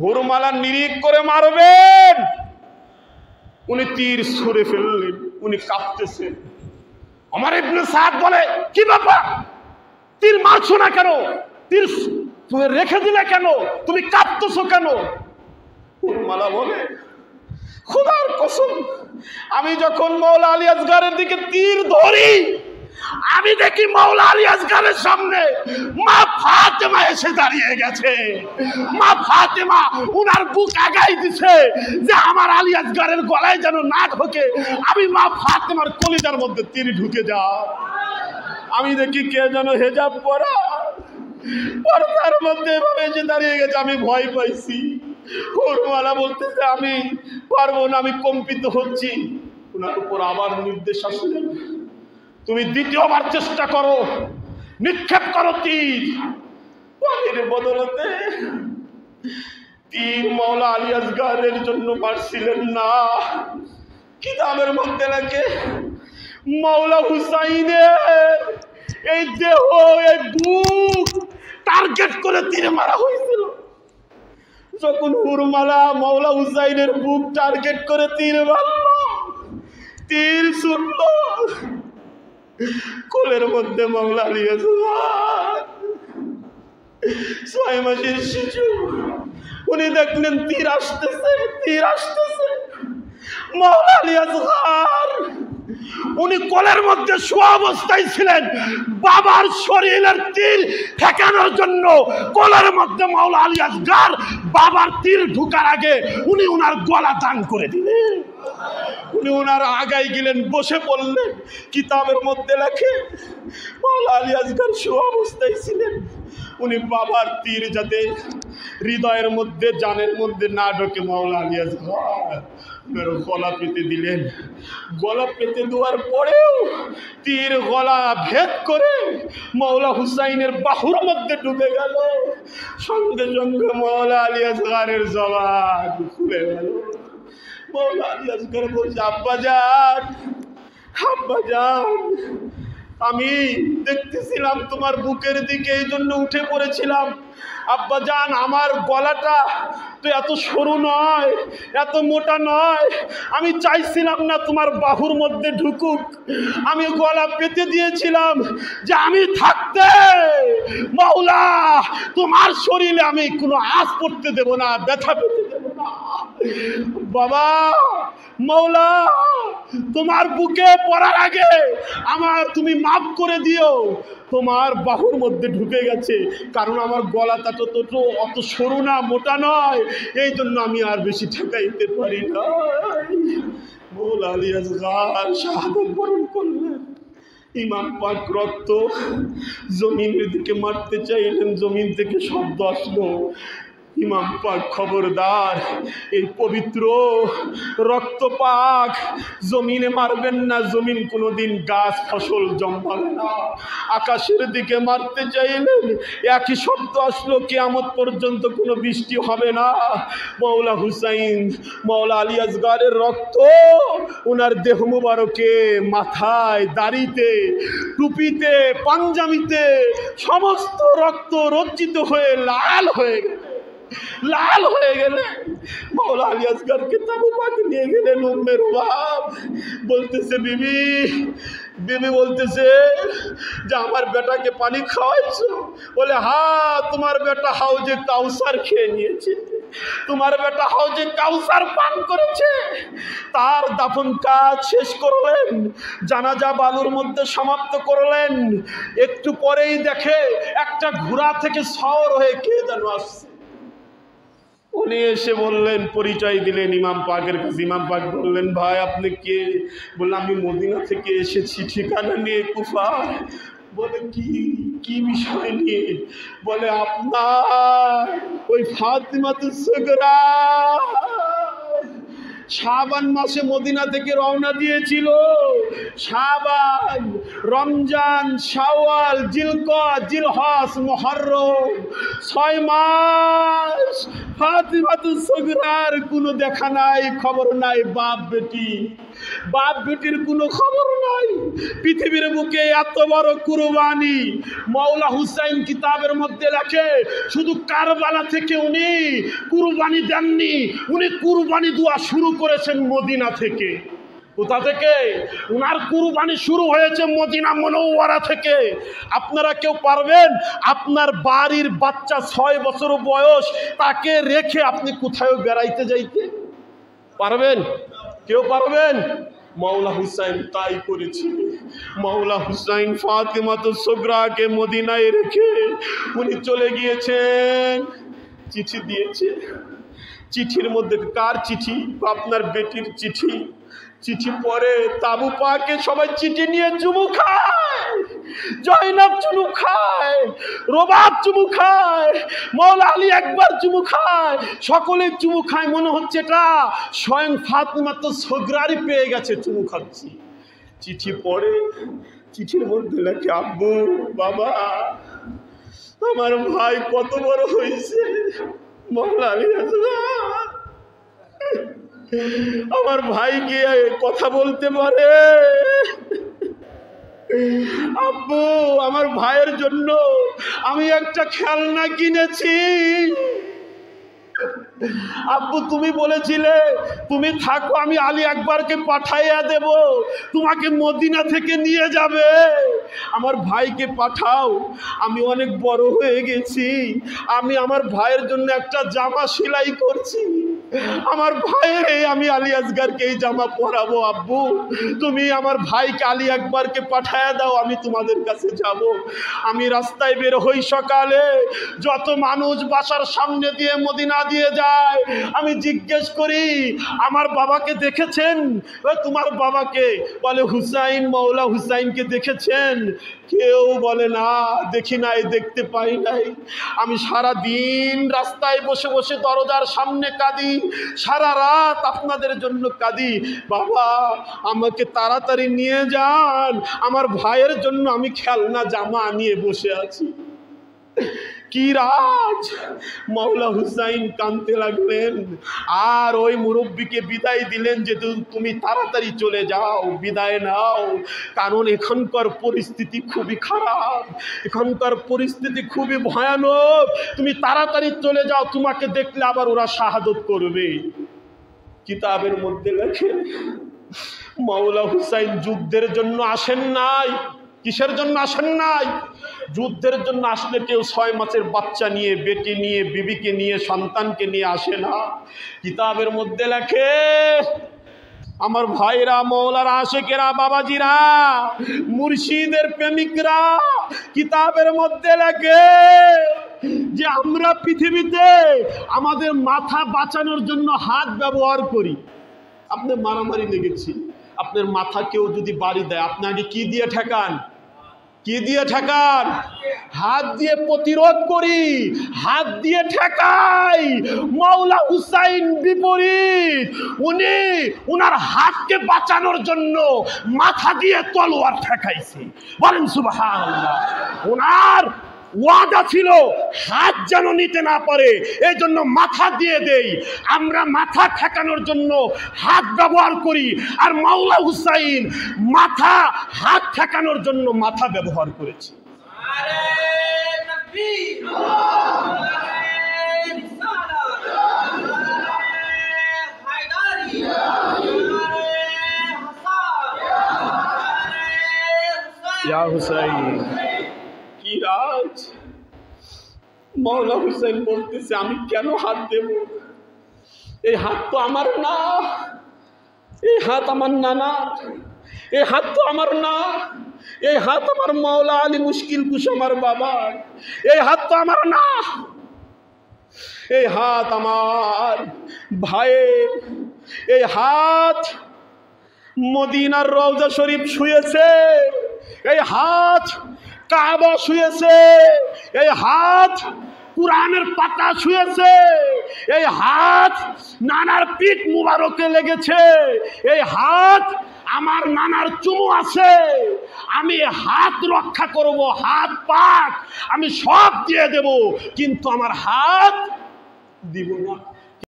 হুরমালা নিরিখ করে মারবেন, উনি তীর ছুঁড়ে ফেললেন, উনি কাঁপতেছেন। আমার ইবনে সাদ বলে, কি ব্যাপার, তীর মারছো না কেন, তীর রেখে দিলে কেন, তুমি কাঁপতেছো কেন? হুরমালা বলে, খোদার কসম, আমি যখন মাওলা আলী আসগারের দিকে তীর ধরি, আমি দেখি মাওলা আলী আসগারের সামনে মা ফাতেমা এসে দাঁড়িয়ে গেছে। মা ফাতেমা উনার বুক আগাই দিছে যে আমার আলী আসগারের গলায় যেন না ঢোকে, আমি মা ফাতেমার কলিজার মধ্যে তীর ঢুকে যাও। আমি দেখি কে যেন হেজাব পরা পর্দার মধ্যে এভাবে এসে দাঁড়িয়ে গেছে, আমি ভয় পাইছি। হুরমালা বলতেছে, আমি পারবো না, আমি কম্পিত হচ্ছি। ওনার উপর আবার নির্দেশ আসলেন, তুমি দ্বিতীয়বার চেষ্টা করো, নিক্ষেপ করো তীর। পানির বদলতে তীর মাওলা আলী আসগারের জন্য মারছিলেন না। কিতাবের মধ্যে লেখে মাওলা হুসাইনের এই দেহ, এই বুক টার্গেট করে তীর মারা হয়েছিল। যখন হুরমালা মাওলা হুসাইনের বুক টার্গেট করে তীর মারল, তীর ছুটল কোলের মধ্যে মাওলা আলী আসগার, 6 মাসের শিশু। উনি দেখলেন তীর আসতেছে, তীর আসতেছে। মাওলা আলী আসগার উনি কোলের মধ্যে শোয়া অবস্থায় ছিলেন, বাবার শরীরের তীর ঠেকানোর জন্য কোলের মধ্যে মাওলা আলী আসগার বাবার তীর ঢুকার আগে উনি ওনার গলা দান করে দিলেন। উনি ওনার আগায় গেলেন, বসে পড়লেন। কিতাবের মধ্যে লেখে মাওলা আলী আসগার শোয়া অবস্থায় ছিলেন, উনি বাবার তীর যাতে হৃদয়ের মধ্যে, জানের মধ্যে না ঢোকে, মাওলা আলী আসগার গলা পেতে দিলেন। গলা পেতে দেওয়ার পরেও তীর গলা ভেদ করে মাওলা হুসাইনের বাহুর মধ্যে ডুবে গেল। সঙ্গে সঙ্গে মাওলা আলী আসগারের জবান খুলে গেল। মাওলা আলী আসগার বলছে, আব্বাজান, আব্বাজান, আমি দেখতেছিলাম তোমার বুকের দিকে, এই জন্য উঠে পড়েছিলাম। আব্বাজান, আমার গলাটা তো এত সরু নয়, এত মোটা নয়, আমি চাইছিলাম না তোমার বাহুর মধ্যে ঢুকুক, আমি গলা পেতে দিয়েছিলাম যে আমি থাকতে মাওলা তোমার শরীরে আমি কোনো আঁচ পড়তে দেব না, ব্যথা পেতে দেব না। বাবা মাওলা, তোমার বুকে পড়ার আগে আমার তুমি মাফ করে দিও, তোমার বাহুর মধ্যে ঢুকে গেছে, কারণ আমার গলাটা তো অত সরু না, মোটা নয়, এই জন্য আমি আর বেশি ঠেকাইতে পারি না। মাওলা আলী আসগার শাহাদাত বরণ করলেন। ইমাম পাক রক্ত জমিনের দিকে মারতে চাইলেন, জমিন থেকে শব্দ আসলো, ইমাম পাক খবরদার, এই পবিত্র রক্তপাক জমিনে মারবেন না, জমিন কোনোদিন গাছ ফসল জন্মাবে না। আকাশের দিকে মারতে চাইলেন, একই শব্দ আসলো, কিয়ামত পর্যন্ত কোনো বৃষ্টি হবে না। মাওলা হুসাইন, মাওলা আলী আসগারের রক্ত ওনার দেহ মুবারকে, মাথায়, দাড়িতে, টুপিতে, পাঞ্জাবিতে সমস্ত রক্ত রঞ্জিত হয়ে লাল হয়ে গেল, লাল হয়ে গেলে মাওলা আলী আসগারকে তাবু পাকে নিয়ে গেলেন। উম্মের বাপ বলতেছে, বিবি, বিবি বলতেছে যে আমার বেটাকে পানি খাওয়াইছো? বলে, হ্যাঁ, তোমার বেটা হাউজে কাউসার খেয়ে নিয়েছে, তোমার বেটা হাউজে কাউসার পান করেছে। তার দাফন কাজ শেষ করলেন, জানাজা বালুর মধ্যে সমাপ্ত করলেন। একটু পরেই দেখে একটা ঘোড়া থেকে সওয়ার হয়ে কে যেন আসছে। উনি এসে বললেন, পরিচয় দিলেন ইমাম পাকের কাছে। ইমাম পাক বললেন, ভাই আপনি কে? বললাম, আমি মদিনা থেকে এসেছি, ঠিকানা নিয়ে কুফায়। বলে, কি বিষয় নিয়ে? বলে, আপনার ওই ফাতিমাতুস সুগরা শাবান মাসে মদিনা থেকে রওনা দিয়েছিল। শাবান, রমজান, শাওয়াল, জিলকদ, জিলহজ, মুহররম, 6 মাস ফাতিমাতুস সুগরার কোনো দেখা নাই, খবর নাই। বাপ বেটির কোনো খবর নাই। পৃথিবীর বুকে এত বড় কুরবানি মাওলা হুসাইন কিতাবের মধ্যে লেখে, শুধু কারবালা থেকে উনি কুরবানি দেননি, উনি কুরবানি দেওয়া শুরু করেছেন মদিনা থেকে। কোথা থেকে? উনার কুরবানি শুরু হয়েছে মদিনা মুনাওয়ারা থেকে। আপনারা কেউ পারবেন আপনার বাড়ির বাচ্চা 6 বছর বয়স তাকে রেখে আপনি কোথাও বেড়াইতে যাইতে পারবেন? কেউ পারবেন? মাওলা হুসাইন তাই করেছে। মাওলা হুসাইন ফাতিমাতুস সুগরাকে মদিনায় রেখে উনি চলে গিয়েছেন। চিঠি দিয়েছে। চিঠির মধ্যে কার চিঠি? আপনার বেটির চিঠি। চিঠি পড়ে তাবু পাকে সবাই চিঠি নিয়ে চুমু খায়। জয়নাব চুমু খায়, রবাব চুমু খায়, মৌলা আলী একবার চুমু খায়, সকলে চুমু খায়। মনে হচ্ছে এটা স্বয়ং ফাতিমাতুস সুগরারই পেয়ে গেছে, চুমু খাচ্ছি। চিঠি পড়ে, চিঠির মধ্যে লেখে, আব্বু বাবা আমার ভাই কত বড় হয়েছে। মৌলা আলী আমার ভাই গিয়ে কথা বলতে পারে। আব্বু আমার ভাইয়ের জন্য আমি একটা খেলনা কিনেছি। আব্বু তুমি বলেছিলে তুমি থাকো, আমি আলী আকবরকে পাঠাইয়া দেব, তোমাকে মদিনা থেকে নিয়ে যাবে। আমার ভাইকে পাঠাও, আমি অনেক বড় হয়ে গেছি, আমি আমার ভাইয়ের জন্য একটা জামা সেলাই করছি, আমার ভাইয়ের আমি আলী আসগরকে এই জামা পরাবো। আব্বু তুমি আমার ভাইকে আলী আকবরকে পাঠাইয়া দাও, আমি তোমাদের কাছে যাব। আমি রাস্তায় বের হই সকালে, যত মানুষ বাসার সামনে দিয়ে মদিনা দিয়ে যায়, আমি জিজ্ঞেস করি আমার বাবাকে দেখেছেন? তোমার বাবাকে? বলে হুসাইন, মাওলা হুসাইনকে দেখেছেন? কেউ বলে না, দেখি নাই, দেখতে পাই নাই। আমি সারা দিন রাস্তায় বসে বসে দরজার সামনে কাঁদি, সারা রাত আপনাদের জন্য কাঁদি। বাবা আমাকে তাড়াতাড়ি নিয়ে যান, আমার ভাইয়ের জন্য আমি খেলনা জামা নিয়ে বসে আছি। কি রাজ! মাওলা হুসাইন কাঁদতে লাগলেন, আর ওই মুরব্বীকে বিদায় দিলেন যে তুমি তাড়াতাড়ি চলে যাও, বিদায় নাও, কারণ এখানকার পরিস্থিতি খুবই খারাপ, এখানকার পরিস্থিতি খুবই ভয়ানক, তুমি তাড়াতাড়ি চলে যাও, তোমাকে দেখলে আবার ওরা শাহাদত করবে। কিতাবের মধ্যে লেখে মাওলা হুসাইন যুদ্ধের জন্য আসেন নাই। কিসের জন্য আসেন নাই? যুদ্ধের জন্য আসলে কেউ 6 মাসের বাচ্চা নিয়ে, বেটি নিয়ে, বিবিকে নিয়ে, সন্তানকে নিয়ে আসে না। কিতাবের মধ্যে লেখে আমার ভাইরা, মৌলার আশেকেরা, বাবাজিরা, মুর্শিদের প্রেমিকরা, কিতাবের মধ্যে লেখে যে আমরা পৃথিবীতে আমাদের মাথা বাঁচানোর জন্য হাত ব্যবহার করি। আপনি মারামারি লেগেছি, আপনার মাথা কেউ যদি বাড়ি দেয়, আপনাকে কি দিয়ে ঠেকান? কি দিয়ে ঠেকান? হাত দিয়ে প্রতিরোধ করি, হাত দিয়ে ঠেকাই। মাওলা হুসাইন বিপরীত, উনি উনার হাতকে বাঁচানোর জন্য মাথা দিয়ে তলোয়ার ঠেকাইছে। বলেন সুবহানাল্লাহ। উনার ওয়াদা ছিল হাত যেন নিতে না পারে, এই জন্য মাথা দিয়ে দেই। আমরা মাথা ঠেকানোর জন্য হাত ব্যবহার করি, আর মাওলা হুসাইন মাথা হাত ঠেকানোর জন্য মাথা ব্যবহার করেছে। ইয়া হুসাইন, কি রাজ! মাওলা হুসাইন বলতেছে আমি কেন হাত দেব? এই হাত তো আমার না, এই হাত আমার নানা, এই হাত তো আমার না, এই হাত আমার মাওলা আলী মুশকিল কুশ আমার বাবা, এই হাত তো আমার না, এই হাত আমার ভাইয়ের, এই হাত মদিনার রওজা শরীফ শুয়েছে, এই হাত কাবা শুয়েছে, এই হাত কুরআনের পাতা শুয়েছে, এই হাত নানার পিঠ মুবারকে লেগেছে, এই হাত আমার নানার চুমু আছে। আমি হাত রক্ষা করব, হাত পাক আমি সব দিয়ে দেব, কিন্তু আমার হাত দিব না।